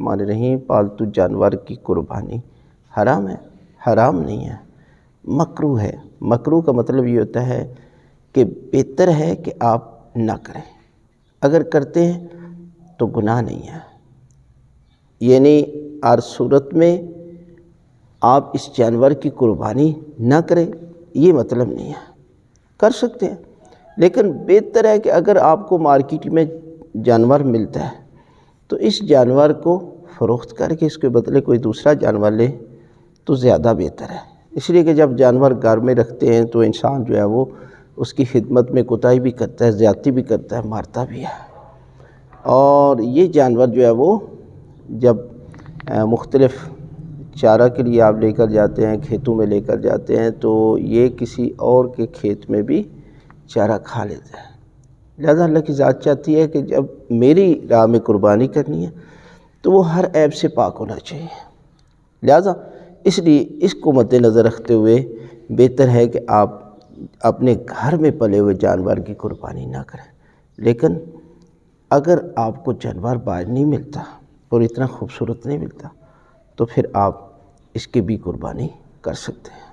الرحمن الرحیم، پالتو جانور کی قربانی حرام ہے؟ حرام نہیں ہے، مکروہ ہے۔ مکروہ کا مطلب یہ ہوتا ہے کہ بہتر ہے کہ آپ نہ کریں، اگر کرتے ہیں تو گناہ نہیں ہے۔ یعنی ہر صورت میں آپ اس جانور کی قربانی نہ کریں، یہ مطلب نہیں ہے، کر سکتے ہیں، لیکن بہتر ہے کہ اگر آپ کو مارکیٹ میں جانور ملتا ہے تو اس جانور کو فروخت کر کے اس کے بدلے کوئی دوسرا جانور لے تو زیادہ بہتر ہے۔ اس لیے کہ جب جانور گھر میں رکھتے ہیں تو انسان جو ہے وہ اس کی خدمت میں کوتاہی بھی کرتا ہے، زیادتی بھی کرتا ہے، مارتا بھی ہے۔ اور یہ جانور جو ہے وہ جب مختلف چارہ کے لیے آپ لے کر جاتے ہیں، کھیتوں میں لے کر جاتے ہیں، تو یہ کسی اور کے کھیت میں بھی چارہ کھا لیتا ہے۔ لہذا اللہ کی ذات چاہتی ہے کہ جب میری راہ میں قربانی کرنی ہے تو وہ ہر عیب سے پاک ہونا چاہیے۔ لہذا اس لیے اس کو مد نظر رکھتے ہوئے بہتر ہے کہ آپ اپنے گھر میں پلے ہوئے جانور کی قربانی نہ کریں، لیکن اگر آپ کو جانور باہر نہیں ملتا اور اتنا خوبصورت نہیں ملتا تو پھر آپ اس کی بھی قربانی کر سکتے ہیں۔